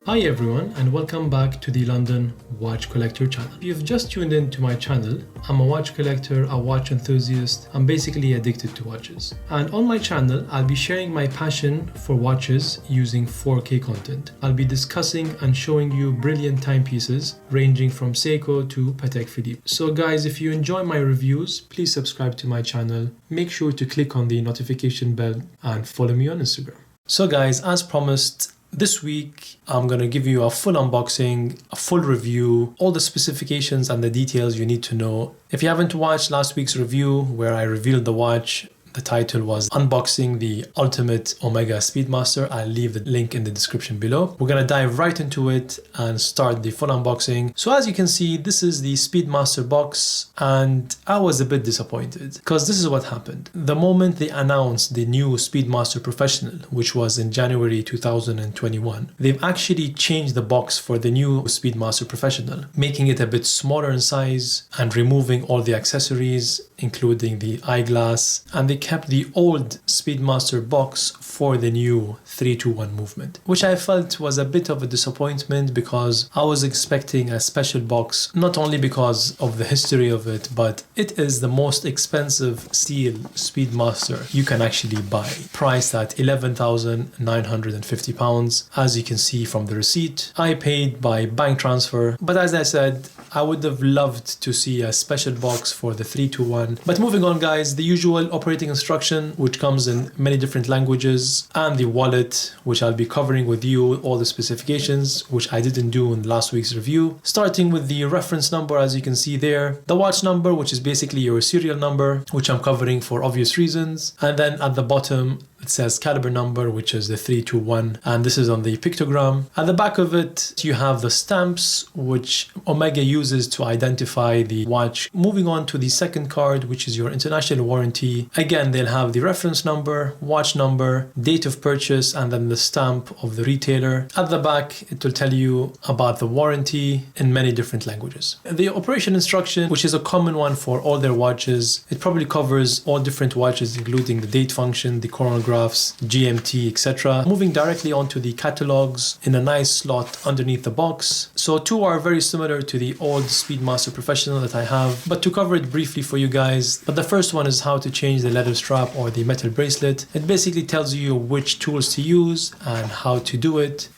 Hi everyone, and welcome back to the London Watch Collector channel. If you've just tuned in to my channel, I'm a watch collector, a watch enthusiast. I'm basically addicted to watches. And on my channel, I'll be sharing my passion for watches using 4K content. I'll be discussing and showing you brilliant timepieces ranging from Seiko to Patek Philippe. So guys, if you enjoy my reviews, please subscribe to my channel. Make sure to click on the notification bell and follow me on Instagram. So guys, as promised, this week, I'm going to give you a full unboxing, a full review, all the specifications and the details you need to know. If you haven't watched last week's review where I revealed the watch, the title was Unboxing the Ultimate Omega Speedmaster. I'll leave the link in the description below. We're going to dive right into it and start the full unboxing. So as you can see, this is the Speedmaster box, and I was a bit disappointed because this is what happened. The moment they announced the new Speedmaster Professional, which was in January 2021, they've actually changed the box for the new Speedmaster Professional, making it a bit smaller in size and removing all the accessories, including the eyeglass, and they kept the old Speedmaster box for the new 3-2-1 movement, which I felt was a bit of a disappointment because I was expecting a special box, not only because of the history of it, but it is the most expensive steel Speedmaster you can actually buy, priced at £11,950. As you can see from the receipt, I paid by bank transfer, but as I said, I would have loved to see a special box for the 3-2-1. But moving on guys, the usual operating instruction, which comes in many different languages, and the wallet, which I'll be covering with you, all the specifications, which I didn't do in last week's review. Starting with the reference number, as you can see there, the watch number, which is basically your serial number, which I'm covering for obvious reasons. And then at the bottom, it says caliber number, which is the 3-2-1, and this is on the pictogram. At the back of it, you have the stamps, which Omega uses to identify the watch. Moving on to the second card, which is your international warranty. Again, they'll have the reference number, watch number, date of purchase, and then the stamp of the retailer. At the back, it will tell you about the warranty in many different languages. The operation instruction, which is a common one for all their watches, it probably covers all different watches, including the date function, the chronograph, GMT, etc. Moving directly onto the catalogs in a nice slot underneath the box. So two are very similar to the old Speedmaster Professional that I have, but to cover it briefly for you guys. But the first one is how to change the leather strap or the metal bracelet. It basically tells you which tools to use and how to do it.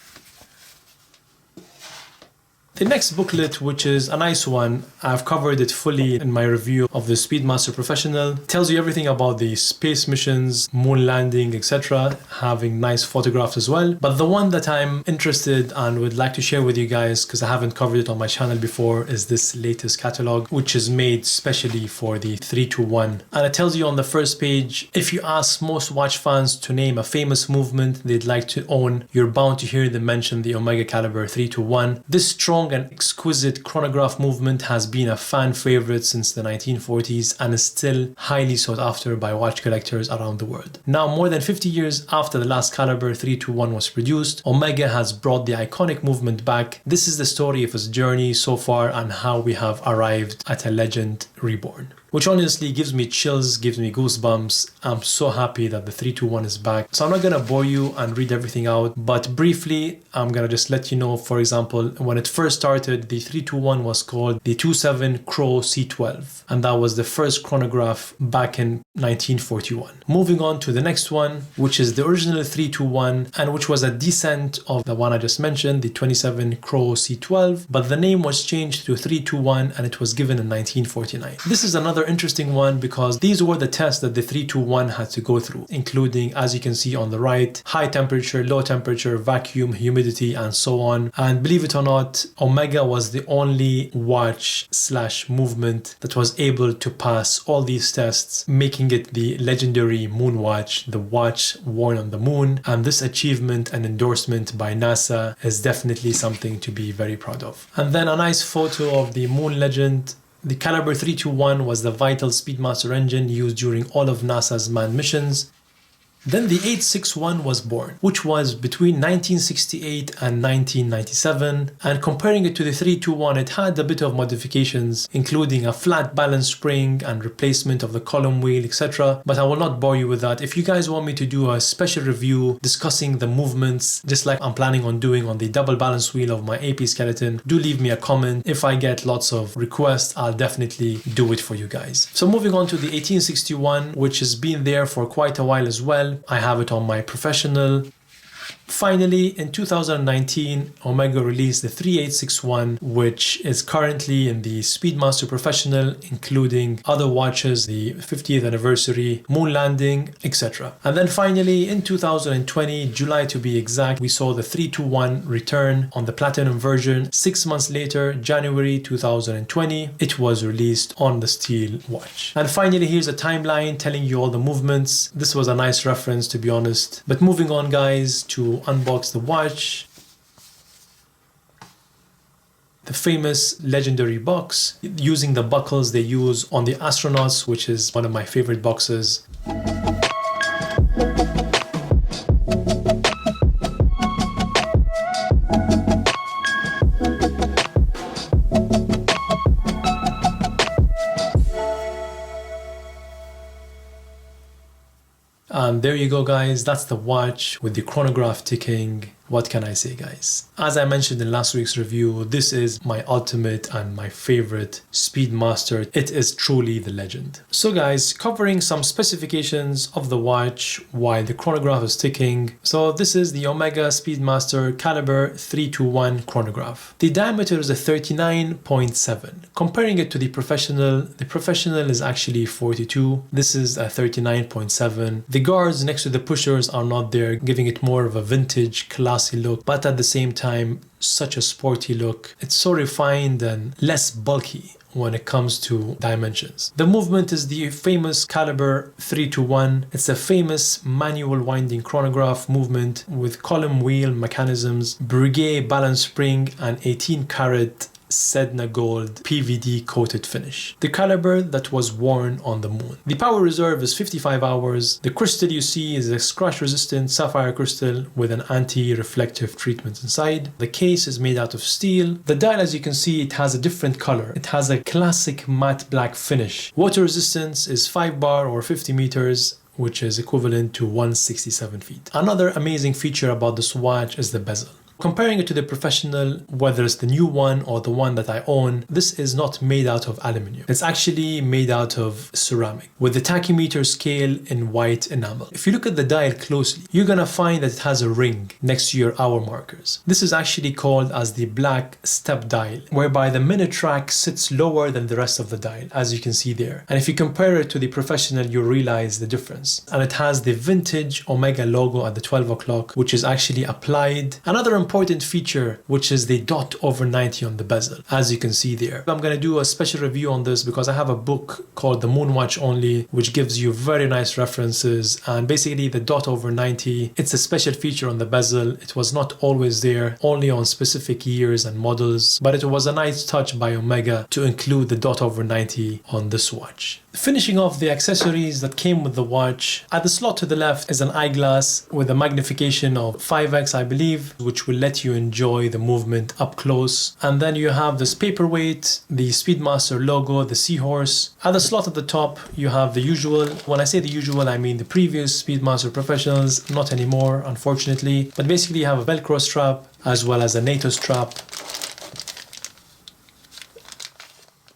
The next booklet, which is a nice one, I've covered it fully in my review of the Speedmaster Professional. Tells you everything about the space missions, moon landing, etc. Having nice photographs as well. But the one that I'm interested and would like to share with you guys, because I haven't covered it on my channel before, is this latest catalog, which is made specially for the 3-2-1. And it tells you on the first page, if you ask most watch fans to name a famous movement they'd like to own, you're bound to hear them mention the Omega Caliber 3-2-1. This strong and exquisite chronograph movement has been a fan favorite since the 1940s and is still highly sought after by watch collectors around the world. Now, more than 50 years after the last Caliber 3-2-1 was produced, Omega has brought the iconic movement back. This is the story of its journey so far and how we have arrived at a legend reborn, which honestly gives me chills, gives me goosebumps. I'm so happy that the 3-2-1 is back. So I'm not gonna bore you and read everything out, but briefly, I'm gonna just let you know, for example, when it first started, the 3-2-1 was called the 27 Crow C12, and that was the first chronograph back in 1941. Moving on to the next one, which is the original 3-2-1, and which was a descent of the one I just mentioned, the 27 Crow C12, but the name was changed to 3-2-1 and it was given in 1949. This is another interesting one because these were the tests that the 3-2-1 had to go through, including, as you can see on the right, high temperature, low temperature, vacuum, humidity, and so on. And believe it or not, Omega was the only watch / movement that was able to pass all these tests, making it the legendary moon watch, the watch worn on the moon. And this achievement and endorsement by NASA is definitely something to be very proud of. And then a nice photo of the moon legend. The Caliber 3-2-1 was the vital Speedmaster engine used during all of NASA's manned missions. Then the 861 was born, which was between 1968 and 1997, and comparing it to the 321, it had a bit of modifications, including a flat balance spring and replacement of the column wheel, etc. But I will not bore you with that. If you guys want me to do a special review discussing the movements, just like I'm planning on doing on the double balance wheel of my AP skeleton, do leave me a comment. If I get lots of requests, I'll definitely do it for you guys. So moving on to the 1861, which has been there for quite a while as well. I have it on my professional. Finally, in 2019, Omega released the 3861, which is currently in the Speedmaster Professional, including other watches, the 50th anniversary, moon landing, etc. And then finally, in 2020, July to be exact, we saw the 321 return on the Platinum version. 6 months later, January 2020, it was released on the steel watch. And finally, here's a timeline telling you all the movements. This was a nice reference, to be honest. But moving on, guys, to Unbox the Watch. The famous legendary box, using the buckles they use on the astronauts, which is one of my favorite boxes. And there you go, guys. That's the watch with the chronograph ticking. What can I say, guys? As I mentioned in last week's review, this is my ultimate and my favorite Speedmaster. It is truly the legend. So guys, covering some specifications of the watch while the chronograph is ticking. So this is the Omega Speedmaster Caliber 321 chronograph. The diameter is a 39.7. Comparing it to the professional is actually 42. This is a 39.7. The guards next to the pushers are not there, giving it more of a vintage classic look, but at the same time such a sporty look. It's so refined and less bulky when it comes to dimensions. The movement is the famous Caliber 321. It's a famous manual winding chronograph movement with column wheel mechanisms, Breguet balance spring, and 18 karat Sedna gold PVD coated finish. The caliber that was worn on the moon. The power reserve is 55 hours. The crystal you see is a scratch resistant sapphire crystal with an anti-reflective treatment inside. The case is made out of steel. The dial, as you can see, it has a different color. It has a classic matte black finish. Water resistance is 5 bar or 50 meters, which is equivalent to 167 feet. Another amazing feature about this watch is the bezel. Comparing it to the professional, whether it's the new one or the one that I own, this is not made out of aluminium. It's actually made out of ceramic with the tachymeter scale in white enamel. If you look at the dial closely, you're gonna find that it has a ring next to your hour markers. This is actually called as the black step dial, whereby the minute track sits lower than the rest of the dial, as you can see there. And if you compare it to the professional, you'll realize the difference. And it has the vintage Omega logo at the 12 o'clock, which is actually applied. Another important feature, which is the dot over 90 on the bezel, as you can see there. I'm going to do a special review on this because I have a book called The Moon Watch Only, which gives you very nice references. And basically the dot over 90, it's a special feature on the bezel. It was not always there, only on specific years and models, but it was a nice touch by Omega to include the dot over 90 on this watch. Finishing off the accessories that came with the watch, at the slot to the left is an eyeglass with a magnification of 5x, I believe, which will let you enjoy the movement up close. And then you have this paperweight, the Speedmaster logo, the seahorse. At the slot at the top, you have the usual. When I say the usual, I mean the previous Speedmaster Professionals, not anymore, unfortunately. But basically you have a Velcro strap as well as a NATO strap.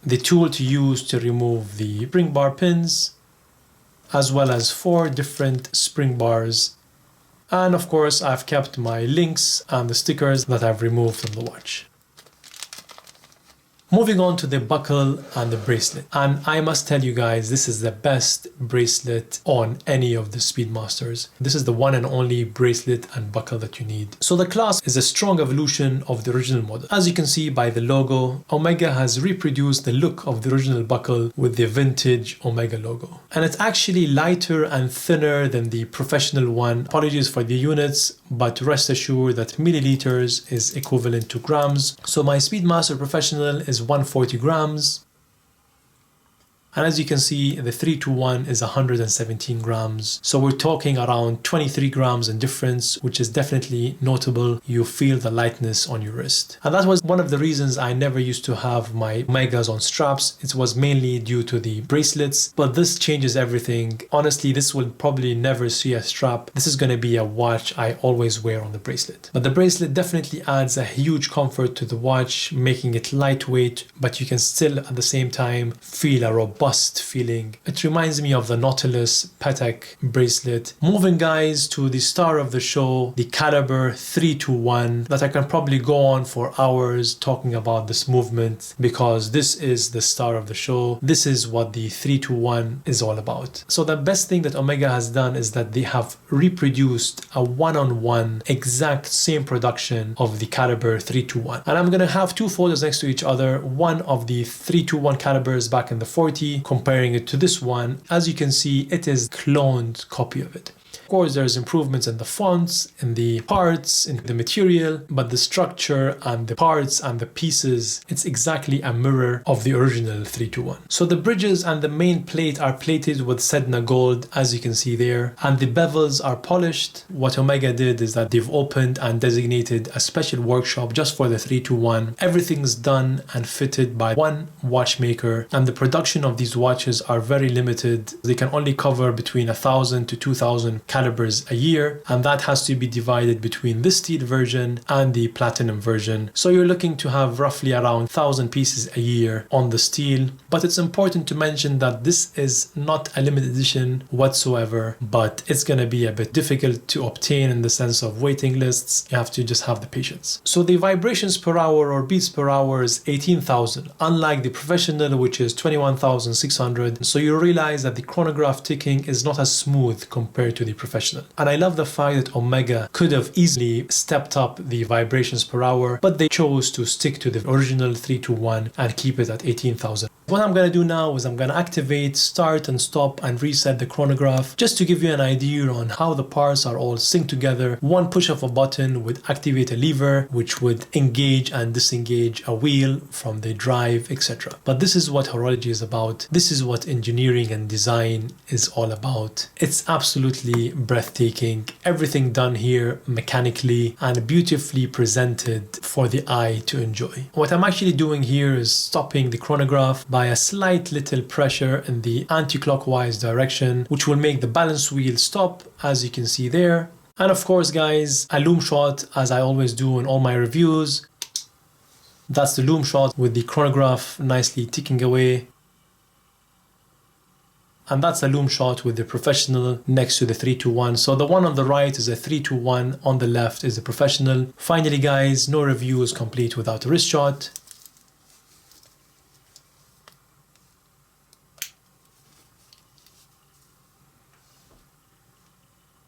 The tool to use to remove the spring bar pins, as well as 4 different spring bars. And of course, I've kept my links and the stickers that I've removed from the watch. Moving on to the buckle and the bracelet. And I must tell you guys, this is the best bracelet on any of the Speedmasters. This is the one and only bracelet and buckle that you need. So the clasp is a strong evolution of the original model. As you can see by the logo, Omega has reproduced the look of the original buckle with the vintage Omega logo. And it's actually lighter and thinner than the professional one. Apologies for the units, but rest assured that milliliters is equivalent to grams. So my Speedmaster Professional is 140 grams. And as you can see, the 3-to-1 is 117 grams. So we're talking around 23 grams in difference, which is definitely notable. You feel the lightness on your wrist. And that was one of the reasons I never used to have my Omegas on straps. It was mainly due to the bracelets, but this changes everything. Honestly, this will probably never see a strap. This is going to be a watch I always wear on the bracelet. But the bracelet definitely adds a huge comfort to the watch, making it lightweight, but you can still at the same time feel a robust feeling. It reminds me of the Nautilus Patek bracelet. Moving guys to the star of the show, the Caliber 3-to-1, that I can probably go on for hours talking about this movement, because this is the star of the show. This is what the 3-to-1 is all about. So the best thing that Omega has done is that they have reproduced a one-on-one exact same production of the Caliber 3-to-1. And I'm gonna have two photos next to each other, one of the 3-to-1 calibers back in the 40, comparing it to this one. As you can see, it is a cloned copy of it. Of course, there's improvements in the fonts, in the parts, in the material, but the structure and the parts and the pieces, it's exactly a mirror of the original 3-to-1. So the bridges and the main plate are plated with Sedna gold, as you can see there, and the bevels are polished. What Omega did is that they've opened and designated a special workshop just for the 3-to-1. Everything's done and fitted by one watchmaker, and the production of these watches are very limited. They can only cover between 1,000 to 2,000 calibers a year, and that has to be divided between the steel version and the platinum version. So you're looking to have roughly around 1,000 pieces a year on the steel. But it's important to mention that this is not a limited edition whatsoever, but it's going to be a bit difficult to obtain in the sense of waiting lists. You have to just have the patience. So the vibrations per hour or beats per hour is 18,000, unlike the professional, which is 21,600. So you realize that the chronograph ticking is not as smooth compared to the professional. And I love the fact that Omega could have easily stepped up the vibrations per hour, but they chose to stick to the original 3-to-1 and keep it at 18,000. What I'm going to do now is I'm going to activate, start and stop and reset the chronograph, just to give you an idea on how the parts are all synced together. One push of a button would activate a lever, which would engage and disengage a wheel from the drive, etc. But this is what horology is about. This is what engineering and design is all about. It's absolutely breathtaking. Everything done here mechanically and beautifully presented for the eye to enjoy. What I'm actually doing here is stopping the chronograph by a slight little pressure in the anti-clockwise direction, which will make the balance wheel stop, as you can see there. And of course guys, a loom shot, as I always do in all my reviews. That's the loom shot with the chronograph nicely ticking away. And that's a loom shot with the professional next to the 3-to-1. So the one on the right is a 3-to-1, on the left is the professional. Finally guys, no review is complete without a wrist shot.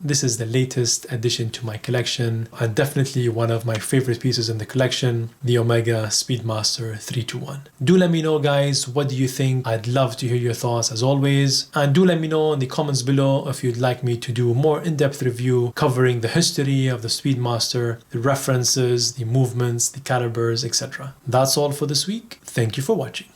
This is the latest addition to my collection and definitely one of my favorite pieces in the collection, the Omega Speedmaster 3-to-1. Do let me know guys, what do you think? I'd love to hear your thoughts as always. And do let me know in the comments below if you'd like me to do a more in-depth review covering the history of the Speedmaster, the references, the movements, the calibers, etc. That's all for this week. Thank you for watching.